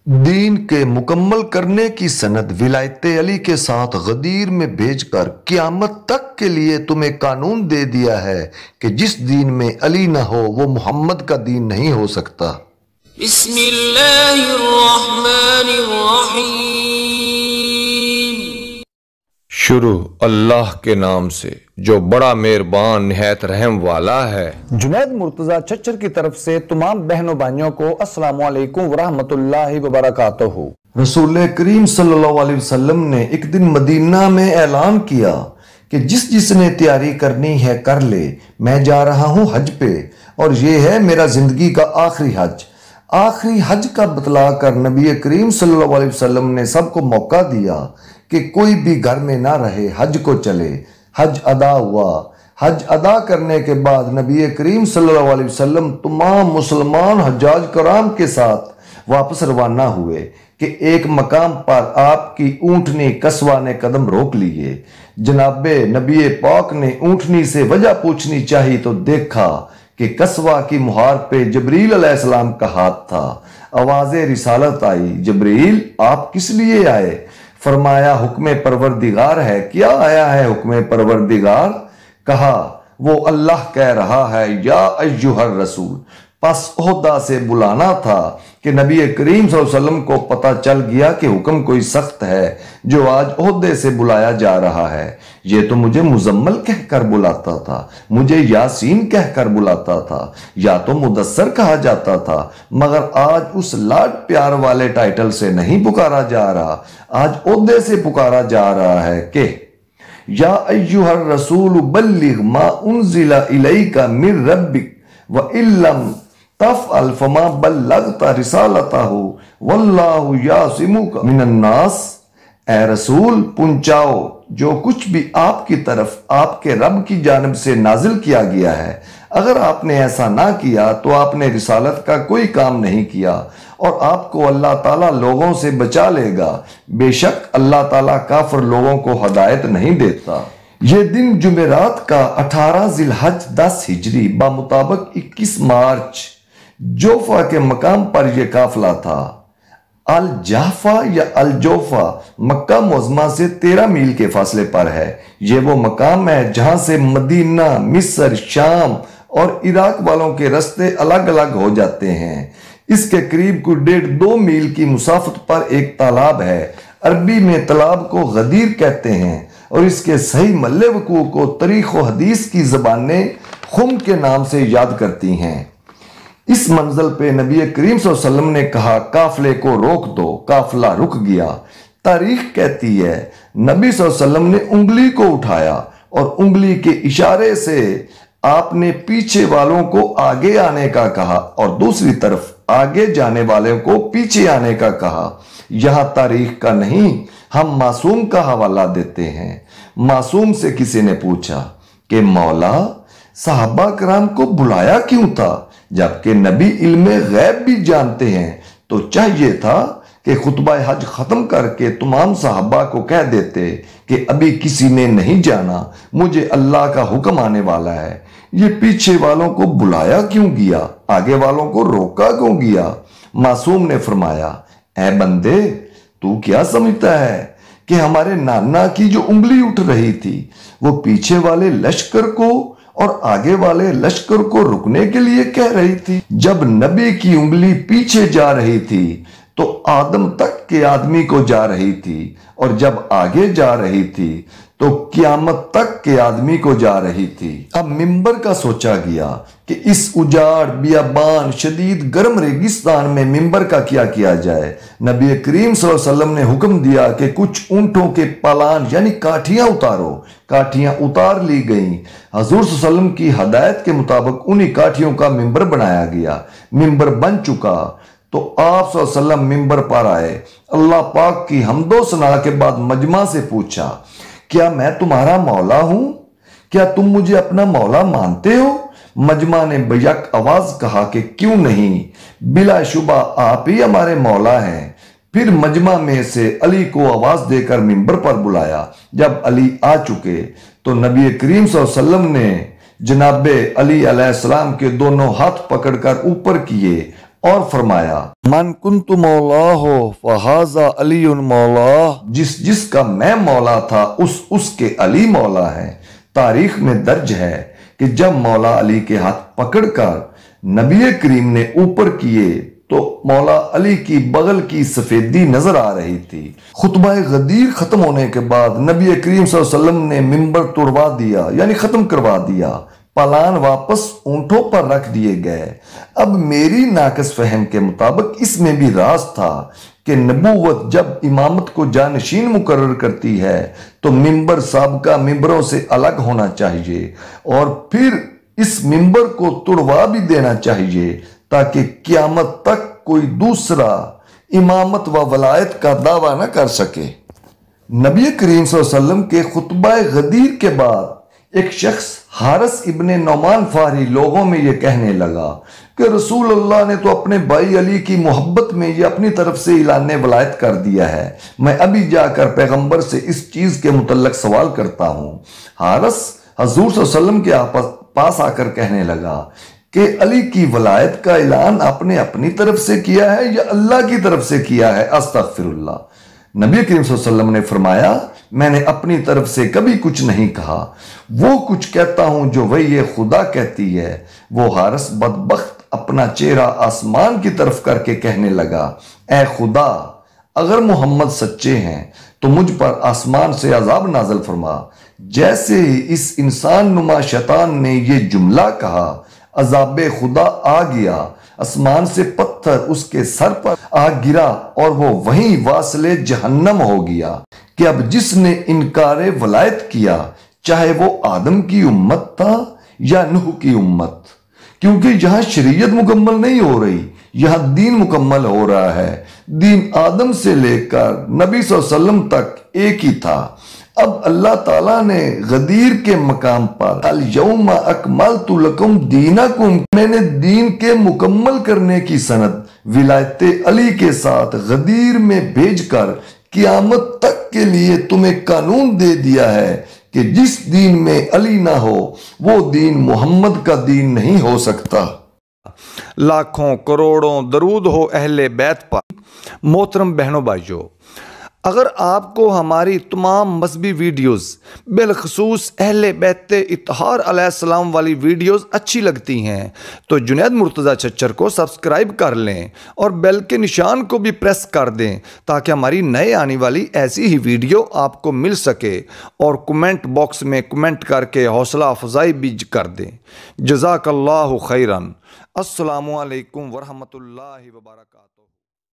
دین کے مکمل کرنے کی سند ولایت علی کے ساتھ غدیر میں بھیج کر قیامت تک کے لیے تمہیں قانون دے دیا ہے کہ جس دین میں علی نہ ہو وہ محمد کا دین نہیں ہو سکتا۔ بسم اللہ الرحمن الرحیم۔ شروع اللہ کے نام سے جو بڑا مہربان نہایت رحم والا ہے۔ جنید مرتضی چچر کی طرف سے تمام بہنوں بھائیوں کو السلام علیکم ورحمۃ اللہ وبرکاتہ۔ رسول کریم صلی اللہ علیہ وسلم نے ایک دن مدینہ میں اعلان کیا کہ جس نے تیاری کرنی ہے کر لے، میں جا رہا ہوں حج پہ اور یہ ہے میرا زندگی کا آخری حج۔ آخری حج کا بتلا کر نبی کریم صلی اللہ علیہ وسلم نے سب کو موقع دیا کہ کوئی بھی گھر میں نہ رہے، حج کو چلے۔ حج ادا ہوا۔ حج ادا کرنے کے بعد نبی کریم صلی اللہ علیہ وسلم تمام مسلمان حجاج کرام کے ساتھ واپس روانہ ہوئے کہ ایک مقام پر آپ کی اونٹنی قصوہ نے قدم روک لیے۔ جناب نبی پاک نے اونٹنی سے وجہ پوچھنی چاہی تو دیکھا کہ قصوہ کی مہار پہ جبریل علیہ السلام کا ہاتھ تھا۔ آواز رسالت آئی، جبریل آپ کس لیے آئے؟ فرمایا حکم پروردگار ہے۔ کیا آیا ہے حکم پروردگار؟ کہا وہ اللہ کہہ رہا ہے یا ایھا الرسول۔ پس عہدہ سے بلانا تھا کہ نبی کریم صلی اللہ علیہ وسلم کو پتہ چل گیا کہ حکم کوئی سخت ہے جو آج عہدے سے بلایا جا رہا ہے۔ یہ تو مجھے مزمل کہہ کر بلاتا تھا، مجھے یاسین کہہ کر بلاتا تھا، یا تو مدثر کہا جاتا تھا، مگر آج اس لاڈ پیار والے ٹائٹل سے نہیں پکارا جا رہا، آج عہدے سے پکارا جا رہا ہے کہ یا ایھا الرسول بلغ ما انزل الیک من ربک وَإِن لَّمْ تَفْعَلْ فَمَا بَلَّغْتَ رِسَالَتَهُ وَاللَّهُ يَعْصِمُكَ مِنَ النَّاسِ۔ اے رسول پہنچاؤ جو کچھ بھی آپ کی طرف آپ کے رب کی جانب سے نازل کیا گیا ہے۔ اگر آپ نے ایسا نہ کیا تو آپ نے رسالت کا کوئی کام نہیں کیا اور آپ کو اللہ تعالیٰ لوگوں سے بچا لے گا۔ بے شک اللہ تعالیٰ کافر لوگوں کو ہدایت نہیں دیتا۔ یہ دن جمعرات کا 18 ذی الحج 10 ہجری بمطابق 21 مارچ جوفا کے مقام پر یہ قافلہ تھا۔ الجحفہ یا الجوفہ مکہ معظمہ سے 13 میل کے فاصلے پر ہے۔ یہ وہ مقام ہے جہاں سے مدینہ، مصر، شام اور عراق والوں کے رستے الگ الگ ہو جاتے ہیں۔ اس کے قریب کوئی 1.5-2 میل کی مسافت پر ایک تالاب ہے۔ عربی میں تالاب کو غدیر کہتے ہیں اور اس کے صحیح محل وقوع کو تاریخ و حدیث کی زبانیں خم کے نام سے یاد کرتی ہیں۔ اس منزل پہ نبی کریم صلی اللہ علیہ وسلم نے کہا قافلے کو روک دو۔ قافلہ رک گیا۔ تاریخ کہتی ہے نبی صلی اللہ علیہ وسلم نے انگلی کو اٹھایا اور انگلی کے اشارے سے آپ نے پیچھے والوں کو آگے آنے کا کہا اور دوسری طرف آگے جانے والوں کو پیچھے آنے کا کہا۔ یہاں تاریخ کا نہیں، ہم معصوم کا حوالہ دیتے ہیں۔ معصوم سے کسی نے پوچھا کہ مولا صحابہ کرام کو بلایا کیوں تھا؟ جبکہ نبی علم غیب بھی جانتے ہیں تو چاہیے تھا کہ خطبہ حج ختم کر کے تمام صحابہ کو کہہ دیتے کہ ابھی کسی نے نہیں جانا، مجھے اللہ کا حکم آنے والا ہے۔ یہ پیچھے والوں کو بلایا کیوں گیا؟ آگے والوں کو روکا کیوں گیا؟ معصوم نے فرمایا اے بندے تو کیا سمجھتا ہے کہ ہمارے نانا کی جو انگلی اٹھ رہی تھی وہ پیچھے والے لشکر کو اور آگے والے لشکر کو رکنے کے لیے کہہ رہی تھی؟ جب نبی کی انگلی پیچھے جا رہی تھی تو آدم تک کے آدمی کو جا رہی تھی اور جب آگے جا رہی تھی تو قیامت تک کے آدمی کو جا رہی تھی۔ اب منبر کا سوچا گیا کہ اس اجاڑ بیابان شدید گرم ریگستان میں منبر کا کیا کیا جائے۔ نبی کریم صلی اللہ علیہ وسلم نے حکم دیا کہ کچھ اونٹوں کے پالان یعنی کاٹھیاں اتارو۔ کاٹھیاں اتار لی گئیں۔ حضور صلی اللہ علیہ وسلم کی ہدایت کے مطابق انہی کاٹھیوں کا منبر بنایا گیا۔ منبر بن چکا تو آپ صلی اللہ علیہ وسلم منبر پر آئے۔ اللہ پاک کی حمد و ثنا کے بعد مجمع سے پوچھا کیا میں تمہارا مولا ہوں؟ کیا تم مجھے اپنا مولا مانتے ہو؟ مجمع نے بیک آواز کہا کہ کیوں نہیں، بلا شبہ آپ ہی ہمارے مولا ہیں۔ پھر مجمع میں سے علی کو آواز دے کر منبر پر بلایا۔ جب علی آ چکے تو نبی کریم صلی اللہ علیہ وسلم نے جناب علی علیہ السلام کے دونوں ہاتھ پکڑ کر اوپر کیے اور فرمایا من کنت مولا ہو فہذا علی مولا، جس کا میں مولا تھا اس کے علی مولا ہے۔ تاریخ میں درج ہے کہ جب مولا علی کے ہاتھ پکڑ کر نبی کریم نے اوپر کیے تو مولا علی کی بغل کی سفیدی نظر آ رہی تھی۔ خطبہ غدیر ختم ہونے کے بعد نبی کریم صلی اللہ علیہ وسلم نے منبر توڑوا دیا، یعنی ختم کروا دیا۔ پالان واپس اونٹوں پر رکھ دیے گئے۔ اب میری ناقص فہم کے مطابق اس میں بھی راز تھا کہ نبوت جب امامت کو جانشین مقرر کرتی ہے تو منبر سابقہ منبروں سے الگ ہونا چاہیے اور پھر اس منبر کو توڑوا بھی دینا چاہیے تاکہ قیامت تک کوئی دوسرا امامت و ولایت کا دعویٰ نہ کر سکے۔ نبی کریم صلی اللہ علیہ وسلم کے خطبہ غدیر کے بعد ایک شخص حارث ابن نعمان فہری لوگوں میں یہ کہنے لگا کہ رسول اللہ نے تو اپنے بھائی علی کی محبت میں یہ اپنی طرف سے اعلان ولایت کر دیا ہے، میں ابھی جا کر پیغمبر سے اس چیز کے متعلق سوال کرتا ہوں۔ حارث حضور صلی اللہ علیہ وسلم کے پاس آ کر کہنے لگا کہ علی کی ولایت کا اعلان آپ نے اپنی طرف سے کیا ہے یا اللہ کی طرف سے کیا ہے؟ استغفر اللہ۔ نبی کریم صلی اللہ علیہ وسلم نے فرمایا میں نے اپنی طرف سے کبھی کچھ نہیں کہا، وہ کچھ کہتا ہوں جو وہی خدا کہتی ہے۔ وہ حارث بدبخت اپنا چہرہ آسمان کی طرف کر کے کہنے لگا اے خدا، اگر محمد سچے ہیں تو مجھ پر آسمان سے عذاب نازل فرما۔ جیسے ہی اس انسان نما شیطان نے یہ جملہ کہا عذاب خدا آ گیا، آسمان سے پتھر اس کے سر پر آ گرا اور وہ وہیں واصل جہنم ہو گیا کہ اب جس نے انکار ولایت کیا چاہے وہ آدم کی امت تھا یا نوح کی امت، کیونکہ یہاں شریعت مکمل نہیں ہو رہی، یہاں دین مکمل ہو رہا ہے۔ دین آدم سے لے کر نبی صلی اللہ علیہ وسلم تک ایک ہی تھا۔ اب اللہ تعالیٰ نے غدیر کے مقام پر الیوم اکملت لکم دینکم، میں نے دین کے مکمل کرنے کی سند ولایت علی کے ساتھ غدیر میں بھیج کر قیامت تک کے لیے تمہیں قانون دے دیا ہے کہ جس دین میں علی نہ ہو وہ دین محمد کا دین نہیں ہو سکتا۔ لاکھوں کروڑوں درود ہو اہل بیت پر۔ محترم بہنوں بھائیوں، اگر آپ کو ہماری تمام مذہبی ویڈیوز بالخصوص اہل بیت اطہار علیہ السلام والی ویڈیوز اچھی لگتی ہیں تو جنید مرتضیٰ چچر کو سبسکرائب کر لیں اور بیل کے نشان کو بھی پریس کر دیں تاکہ ہماری نئے آنے والی ایسی ہی ویڈیو آپ کو مل سکے، اور کمنٹ باکس میں کمنٹ کر کے حوصلہ افزائی بھی کر دیں۔ جزاک اللہ خیرن۔ السلام علیکم ورحمۃ اللہ وبرکاتہ۔